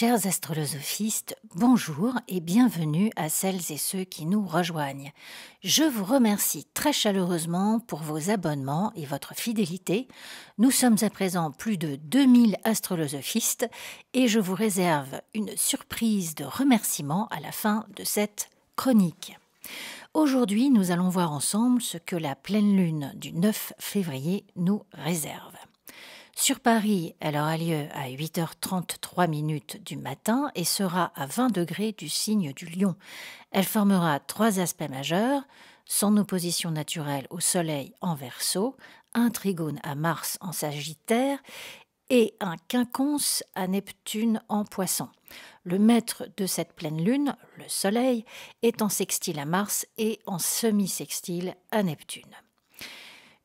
Chers astrolosophistes, bonjour et bienvenue à celles et ceux qui nous rejoignent. Je vous remercie très chaleureusement pour vos abonnements et votre fidélité. Nous sommes à présent plus de 2000 astrolosophistes et je vous réserve une surprise de remerciements à la fin de cette chronique. Aujourd'hui, nous allons voir ensemble ce que la pleine lune du 9 février nous réserve. Sur Paris, elle aura lieu à 8h33 du matin et sera à 20 degrés du signe du Lion. Elle formera 3 aspects majeurs, son opposition naturelle au Soleil en Verseau, un trigone à Mars en Sagittaire et un quinconce à Neptune en Poisson. Le maître de cette pleine lune, le Soleil, est en sextile à Mars et en semi-sextile à Neptune.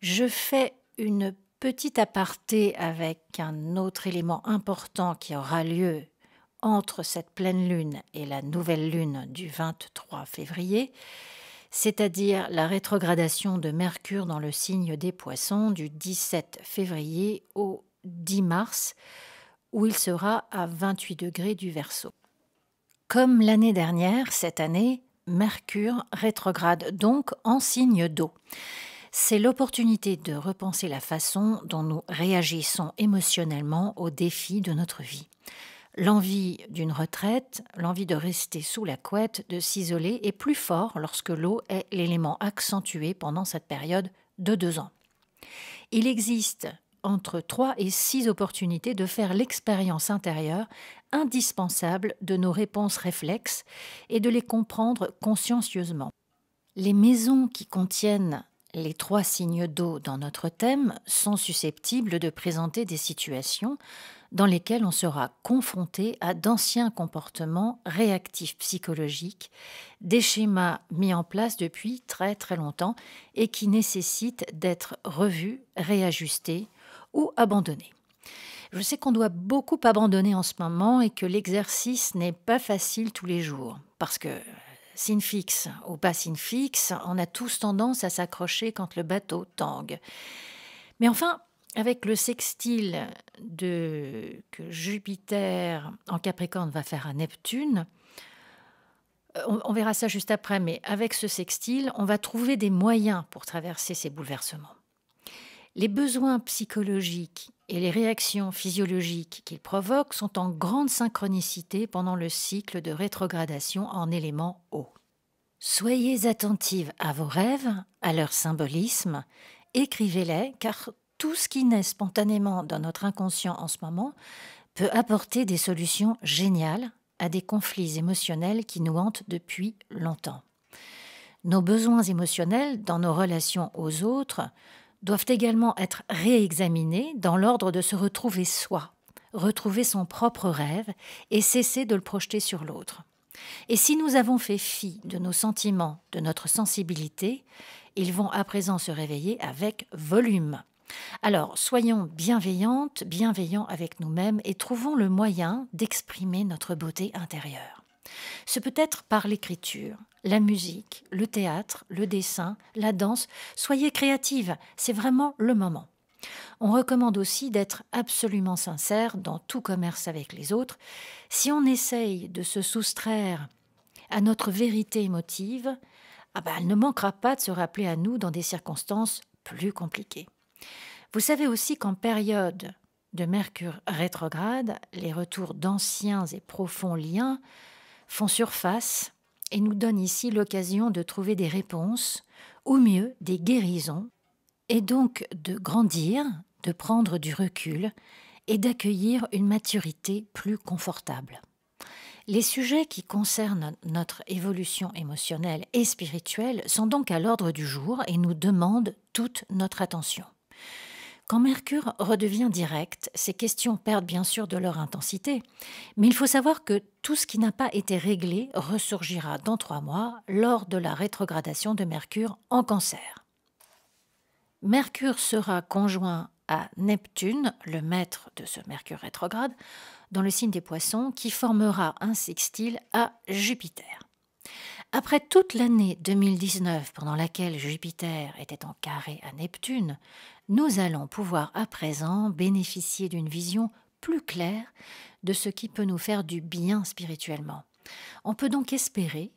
Je fais une petit aparté avec un autre élément important qui aura lieu entre cette pleine lune et la nouvelle lune du 23 février, c'est-à-dire la rétrogradation de Mercure dans le signe des Poissons du 17 février au 10 mars, où il sera à 28 degrés du Verseau. Comme l'année dernière, cette année, Mercure rétrograde donc en signe d'eau. C'est l'opportunité de repenser la façon dont nous réagissons émotionnellement aux défis de notre vie. L'envie d'une retraite, l'envie de rester sous la couette, de s'isoler est plus fort lorsque l'eau est l'élément accentué pendant cette période de 2 ans. Il existe entre 3 et 6 opportunités de faire l'expérience intérieure indispensable de nos réponses réflexes et de les comprendre consciencieusement. Les maisons qui contiennent les 3 signes d'eau dans notre thème sont susceptibles de présenter des situations dans lesquelles on sera confronté à d'anciens comportements réactifs psychologiques, des schémas mis en place depuis très très longtemps et qui nécessitent d'être revus, réajustés ou abandonnés. Je sais qu'on doit beaucoup abandonner en ce moment et que l'exercice n'est pas facile tous les jours parce que signe fixe ou pas signe fixe, on a tous tendance à s'accrocher quand le bateau tangue. Mais enfin, avec le sextile que Jupiter en Capricorne va faire à Neptune, on verra ça juste après, mais avec ce sextile, on va trouver des moyens pour traverser ces bouleversements. Les besoins psychologiques et les réactions physiologiques qu'ils provoquent sont en grande synchronicité pendant le cycle de rétrogradation en élément eau. Soyez attentive à vos rêves, à leur symbolisme, écrivez-les car tout ce qui naît spontanément dans notre inconscient en ce moment peut apporter des solutions géniales à des conflits émotionnels qui nous hantent depuis longtemps. Nos besoins émotionnels dans nos relations aux autres doivent également être réexaminés dans l'ordre de se retrouver soi, retrouver son propre rêve et cesser de le projeter sur l'autre. Et si nous avons fait fi de nos sentiments, de notre sensibilité, ils vont à présent se réveiller avec volume. Alors, soyons bienveillantes, bienveillants avec nous-mêmes et trouvons le moyen d'exprimer notre beauté intérieure. Ce peut être par l'écriture, la musique, le théâtre, le dessin, la danse. Soyez créatives, c'est vraiment le moment. On recommande aussi d'être absolument sincère dans tout commerce avec les autres. Si on essaye de se soustraire à notre vérité émotive, elle ne manquera pas de se rappeler à nous dans des circonstances plus compliquées. Vous savez aussi qu'en période de Mercure rétrograde, les retours d'anciens et profonds liens font surface et nous donnent ici l'occasion de trouver des réponses, ou mieux des guérisons, et donc de grandir, de prendre du recul et d'accueillir une maturité plus confortable. Les sujets qui concernent notre évolution émotionnelle et spirituelle sont donc à l'ordre du jour et nous demandent toute notre attention. Quand Mercure redevient direct, ces questions perdent bien sûr de leur intensité, mais il faut savoir que tout ce qui n'a pas été réglé ressurgira dans 3 mois lors de la rétrogradation de Mercure en Cancer. Mercure sera conjoint à Neptune, le maître de ce Mercure rétrograde, dans le signe des Poissons, qui formera un sextile à Jupiter. Après toute l'année 2019 pendant laquelle Jupiter était en carré à Neptune, nous allons pouvoir à présent bénéficier d'une vision plus claire de ce qui peut nous faire du bien spirituellement. On peut donc espérer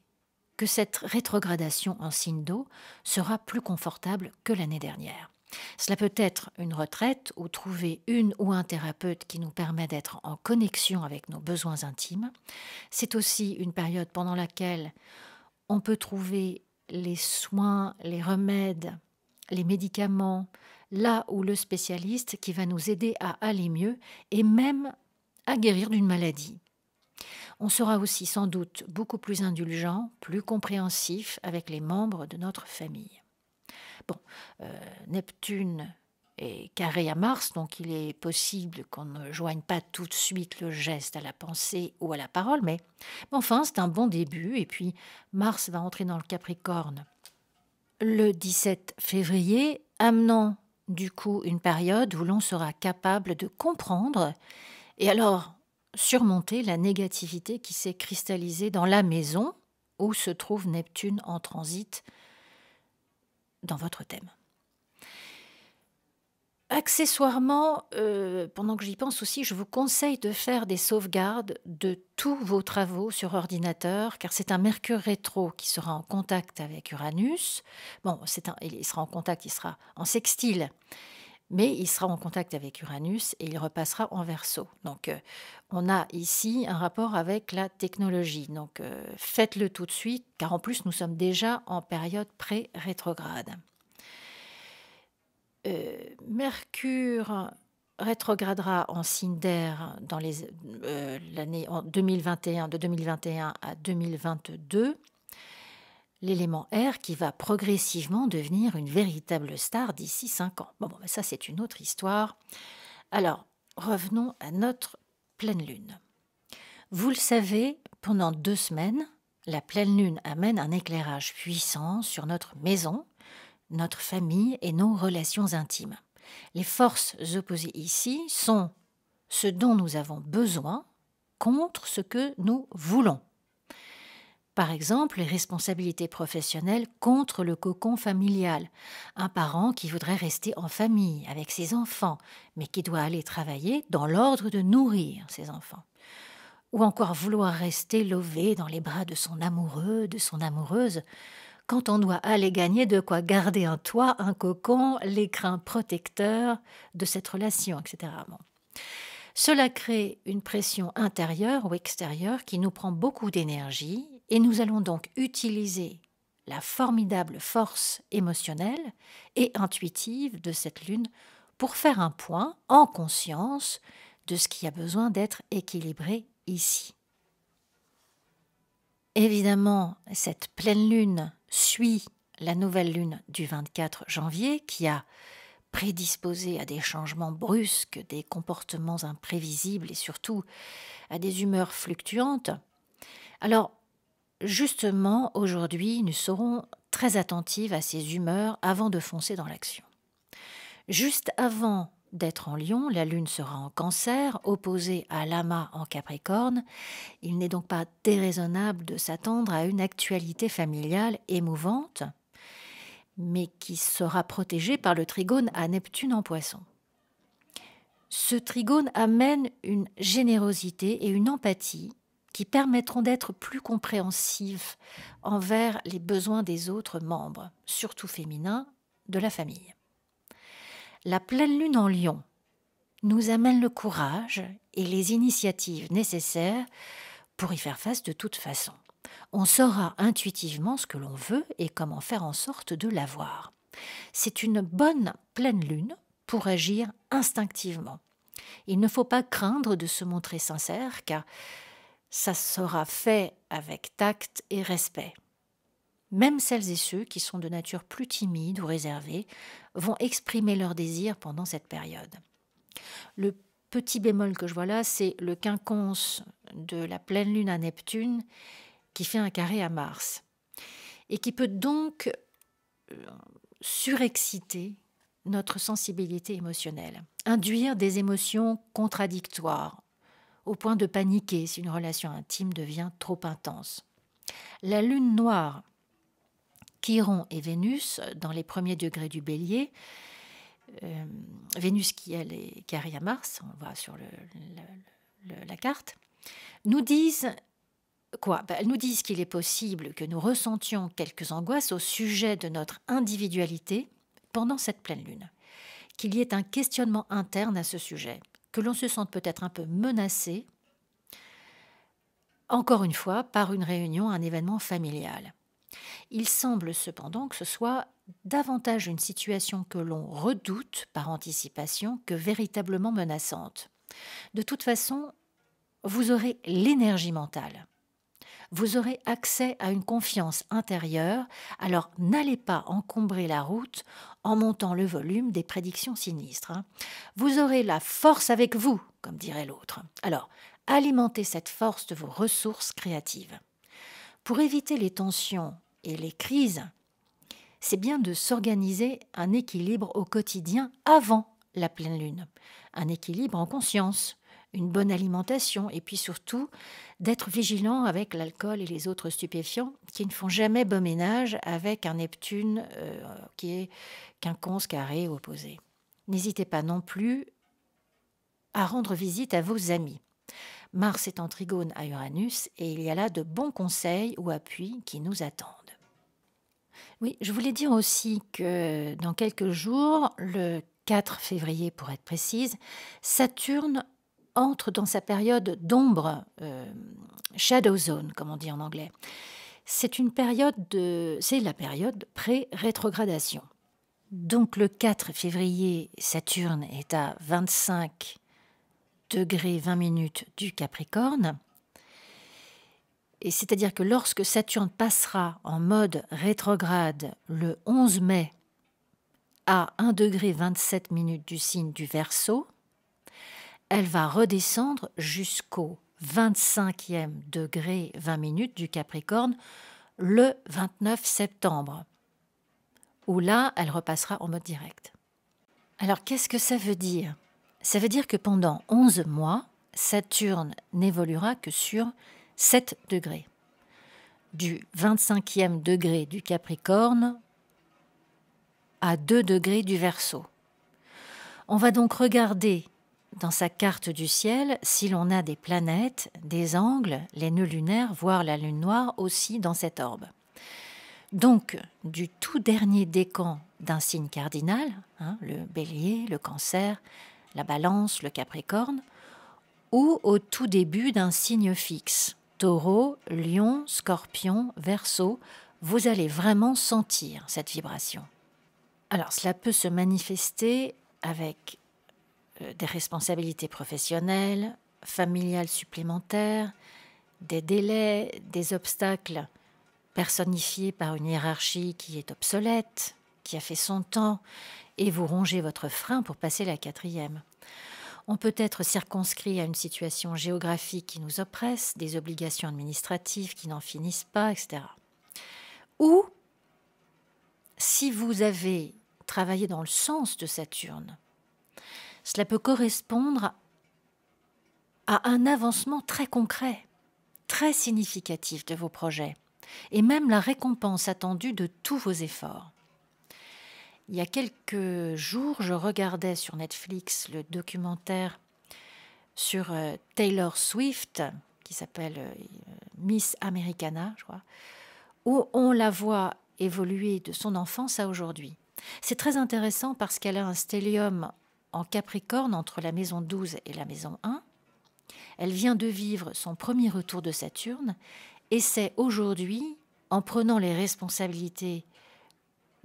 que cette rétrogradation en signe d'eau sera plus confortable que l'année dernière. Cela peut être une retraite ou trouver une ou un thérapeute qui nous permet d'être en connexion avec nos besoins intimes. C'est aussi une période pendant laquelle on peut trouver les soins, les remèdes, les médicaments, là où le spécialiste qui va nous aider à aller mieux et même à guérir d'une maladie. On sera aussi sans doute beaucoup plus indulgent, plus compréhensif avec les membres de notre famille. Bon, Neptune est carré à Mars, donc il est possible qu'on ne joigne pas tout de suite le geste à la pensée ou à la parole, mais enfin, c'est un bon début. Et puis, Mars va entrer dans le Capricorne le 17 février, amenant du coup une période où l'on sera capable de comprendre et alors surmonter la négativité qui s'est cristallisée dans la maison où se trouve Neptune en transit dans votre thème. Accessoirement, pendant que j'y pense aussi, je vous conseille de faire des sauvegardes de tous vos travaux sur ordinateur, car c'est un Mercure rétro qui sera en contact avec Uranus. Bon, il sera en contact, il sera en sextile, mais il sera en contact avec Uranus et il repassera en Verseau. Donc, on a ici un rapport avec la technologie. Donc, faites-le tout de suite, car en plus, nous sommes déjà en période pré-rétrograde. Mercure rétrogradera en signe d'air dans l'année 2021, de 2021 à 2022, l'élément air qui va progressivement devenir une véritable star d'ici 5 ans. Bon, ça c'est une autre histoire. Alors, revenons à notre pleine lune. Vous le savez, pendant 2 semaines, la pleine lune amène un éclairage puissant sur notre maison, notre famille et nos relations intimes. Les forces opposées ici sont ce dont nous avons besoin contre ce que nous voulons. Par exemple, les responsabilités professionnelles contre le cocon familial. Un parent qui voudrait rester en famille avec ses enfants, mais qui doit aller travailler dans l'ordre de nourrir ses enfants. Ou encore vouloir rester lové dans les bras de son amoureux, de son amoureuse, quand on doit aller gagner de quoi garder un toit, un cocon, l'écrin protecteur de cette relation, etc. Bon. Cela crée une pression intérieure ou extérieure qui nous prend beaucoup d'énergie et nous allons donc utiliser la formidable force émotionnelle et intuitive de cette lune pour faire un point en conscience de ce qui a besoin d'être équilibré ici. Évidemment, cette pleine lune suit la nouvelle lune du 24 janvier qui a prédisposé à des changements brusques, des comportements imprévisibles et surtout à des humeurs fluctuantes. Alors, justement, aujourd'hui, nous serons très attentives à ces humeurs avant de foncer dans l'action. Juste avant d'être en Lion, la Lune sera en Cancer, opposée à l'Amas en Capricorne. Il n'est donc pas déraisonnable de s'attendre à une actualité familiale émouvante, mais qui sera protégée par le trigone à Neptune en Poisson. Ce trigone amène une générosité et une empathie qui permettront d'être plus compréhensifs envers les besoins des autres membres, surtout féminins, de la famille. La pleine lune en Lion nous amène le courage et les initiatives nécessaires pour y faire face de toute façon. On saura intuitivement ce que l'on veut et comment faire en sorte de l'avoir. C'est une bonne pleine lune pour agir instinctivement. Il ne faut pas craindre de se montrer sincère car ça sera fait avec tact et respect. Même celles et ceux qui sont de nature plus timides ou réservés vont exprimer leurs désirs pendant cette période. Le petit bémol que je vois là, c'est le quinconce de la pleine lune à Neptune qui fait un carré à Mars et qui peut donc surexciter notre sensibilité émotionnelle, induire des émotions contradictoires au point de paniquer si une relation intime devient trop intense. La lune noire, Chiron et Vénus, dans les premiers degrés du Bélier, Vénus qui elle est carrée à Mars, on va sur la carte, nous disent quoi? Elles nous disent qu'il est possible que nous ressentions quelques angoisses au sujet de notre individualité pendant cette pleine lune, qu'il y ait un questionnement interne à ce sujet, que l'on se sente peut-être un peu menacé, encore une fois, par une réunion, un événement familial. Il semble cependant que ce soit davantage une situation que l'on redoute par anticipation que véritablement menaçante. De toute façon, vous aurez l'énergie mentale. Vous aurez accès à une confiance intérieure, alors n'allez pas encombrer la route en montant le volume des prédictions sinistres. Vous aurez la force avec vous, comme dirait l'autre. Alors, alimentez cette force de vos ressources créatives. Pour éviter les tensions et les crises, c'est bien de s'organiser un équilibre au quotidien avant la pleine lune. Un équilibre en conscience, une bonne alimentation et puis surtout d'être vigilant avec l'alcool et les autres stupéfiants qui ne font jamais bon ménage avec un Neptune qui est quinconce, carré, opposé. N'hésitez pas non plus à rendre visite à vos amis. Mars est en trigone à Uranus et il y a là de bons conseils ou appuis qui nous attendent. Oui, je voulais dire aussi que dans quelques jours, le 4 février pour être précise, Saturne entre dans sa période d'ombre, shadow zone, comme on dit en anglais. C'est la période pré-rétrogradation. Donc le 4 février, Saturne est à 25 degrés 20 minutes du Capricorne. Et c'est-à-dire que lorsque Saturne passera en mode rétrograde le 11 mai à 1 degré 27 minutes du signe du Verseau, elle va redescendre jusqu'au 25e degré 20 minutes du Capricorne le 29 septembre, où là, elle repassera en mode direct. Alors, qu'est-ce que ça veut dire? Ça veut dire que pendant 11 mois, Saturne n'évoluera que sur 7 degrés. Du 25e degré du Capricorne à 2 degrés du Verseau. On va donc regarder dans sa carte du ciel si l'on a des planètes, des angles, les nœuds lunaires, voire la lune noire aussi dans cet orbe. Donc, du tout dernier décan d'un signe cardinal, le Bélier, le Cancer, la Balance, le Capricorne, ou au tout début d'un signe fixe, Taureau, Lion, Scorpion, Verseau, vous allez vraiment sentir cette vibration. Alors, cela peut se manifester avec des responsabilités professionnelles, familiales supplémentaires, des délais, des obstacles personnifiés par une hiérarchie qui est obsolète, qui a fait son temps, et vous rongez votre frein pour passer la 4e. On peut être circonscrit à une situation géographique qui nous oppresse, des obligations administratives qui n'en finissent pas, etc. Ou, si vous avez travaillé dans le sens de Saturne, cela peut correspondre à un avancement très concret, très significatif de vos projets, et même la récompense attendue de tous vos efforts. Il y a quelques jours, je regardais sur Netflix le documentaire sur Taylor Swift, qui s'appelle Miss Americana, je crois, où on la voit évoluer de son enfance à aujourd'hui. C'est très intéressant parce qu'elle a un stellium en Capricorne entre la maison 12 et la maison 1. Elle vient de vivre son premier retour de Saturne et c'est aujourd'hui, en prenant les responsabilités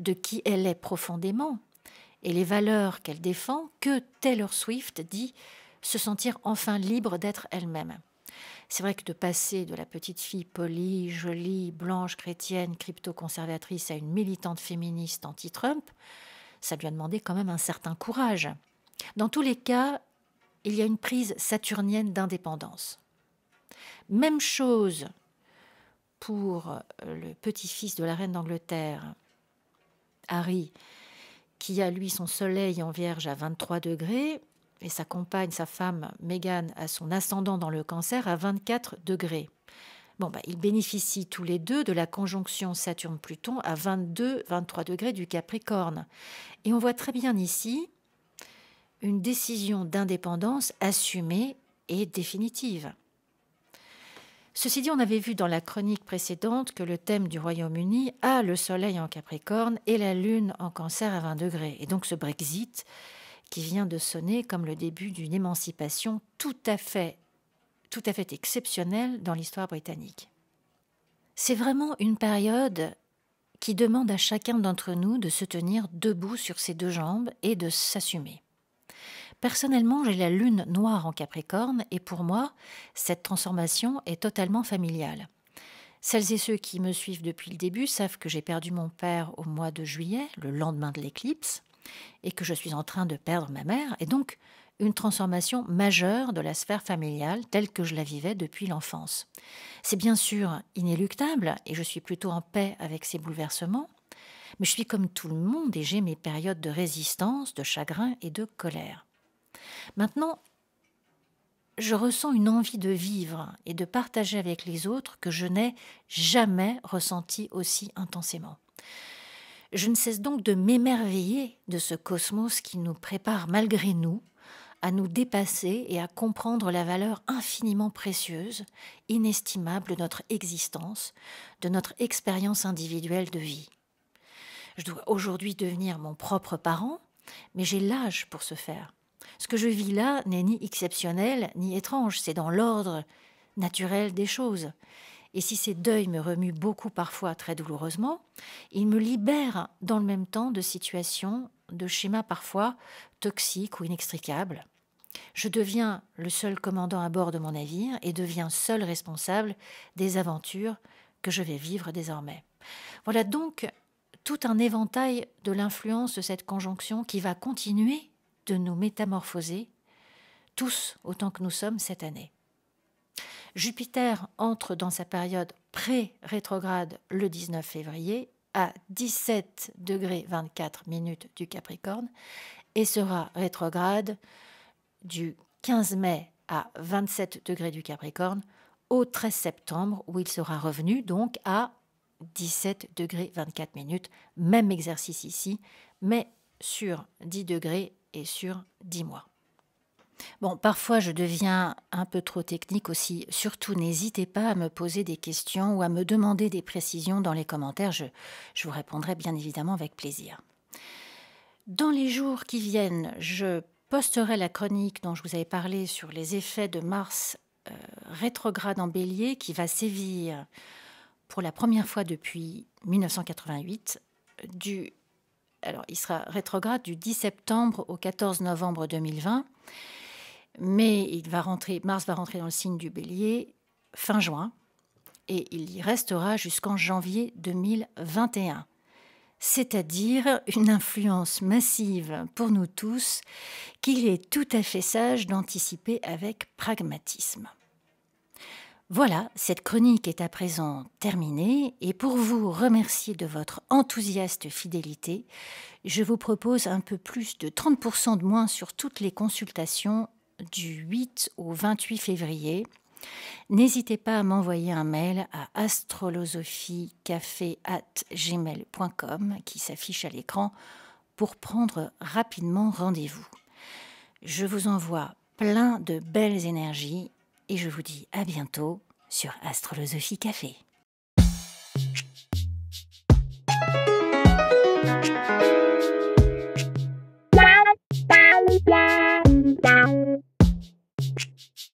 de qui elle est profondément et les valeurs qu'elle défend, que Taylor Swift dit se sentir enfin libre d'être elle-même. C'est vrai que de passer de la petite fille polie, jolie, blanche, chrétienne, crypto-conservatrice à une militante féministe anti-Trump, ça lui a demandé quand même un certain courage. Dans tous les cas, il y a une prise saturnienne d'indépendance. Même chose pour le petit-fils de la reine d'Angleterre, Harry, qui a lui son soleil en Vierge à 23 degrés et sa compagne, sa femme Meghan, a son ascendant dans le Cancer à 24 degrés. Ils bénéficient tous les deux de la conjonction Saturne-Pluton à 22-23 degrés du Capricorne. Et on voit très bien ici une décision d'indépendance assumée et définitive. Ceci dit, on avait vu dans la chronique précédente que le thème du Royaume-Uni a le soleil en Capricorne et la lune en Cancer à 20 degrés. Et donc ce Brexit qui vient de sonner comme le début d'une émancipation tout à fait exceptionnelle dans l'histoire britannique. C'est vraiment une période qui demande à chacun d'entre nous de se tenir debout sur ses deux jambes et de s'assumer. Personnellement, j'ai la lune noire en Capricorne et pour moi, cette transformation est totalement familiale. Celles et ceux qui me suivent depuis le début savent que j'ai perdu mon père au mois de juillet, le lendemain de l'éclipse, et que je suis en train de perdre ma mère, et donc une transformation majeure de la sphère familiale telle que je la vivais depuis l'enfance. C'est bien sûr inéluctable, et je suis plutôt en paix avec ces bouleversements, mais je suis comme tout le monde et j'ai mes périodes de résistance, de chagrin et de colère. Maintenant, je ressens une envie de vivre et de partager avec les autres que je n'ai jamais ressenti aussi intensément. Je ne cesse donc de m'émerveiller de ce cosmos qui nous prépare malgré nous à nous dépasser et à comprendre la valeur infiniment précieuse, inestimable de notre existence, de notre expérience individuelle de vie. Je dois aujourd'hui devenir mon propre parent, mais j'ai l'âge pour ce faire. Ce que je vis là n'est ni exceptionnel ni étrange, c'est dans l'ordre naturel des choses. Et si ces deuils me remuent beaucoup parfois très douloureusement, ils me libèrent dans le même temps de situations, de schémas parfois toxiques ou inextricables. Je deviens le seul commandant à bord de mon navire et deviens seul responsable des aventures que je vais vivre désormais. Voilà donc tout un éventail de l'influence de cette conjonction qui va continuer de nous métamorphoser, tous autant que nous sommes cette année. Jupiter entre dans sa période pré-rétrograde le 19 février à 17 degrés 24 minutes du Capricorne et sera rétrograde du 15 mai à 27 degrés du Capricorne au 13 septembre où il sera revenu donc à 17 degrés 24 minutes, même exercice ici, mais sur 10 degrés et sur 10 mois. Bon, parfois je deviens un peu trop technique aussi. Surtout, n'hésitez pas à me poser des questions ou à me demander des précisions dans les commentaires. Je vous répondrai bien évidemment avec plaisir. Dans les jours qui viennent, je posterai la chronique dont je vous avais parlé sur les effets de Mars rétrograde en Bélier qui va sévir pour la première fois depuis 1988. Alors, il sera rétrograde du 10 septembre au 14 novembre 2020. Mais Mars va rentrer dans le signe du Bélier fin juin et il y restera jusqu'en janvier 2021. C'est-à-dire une influence massive pour nous tous qu'il est tout à fait sage d'anticiper avec pragmatisme. Voilà, cette chronique est à présent terminée et pour vous remercier de votre enthousiaste fidélité, je vous propose un peu plus de 30% de moins sur toutes les consultations du 8 au 28 février. N'hésitez pas à m'envoyer un mail à astrolosophicafé@gmail.com qui s'affiche à l'écran pour prendre rapidement rendez-vous. Je vous envoie plein de belles énergies et je vous dis à bientôt sur Astrolosophie Café.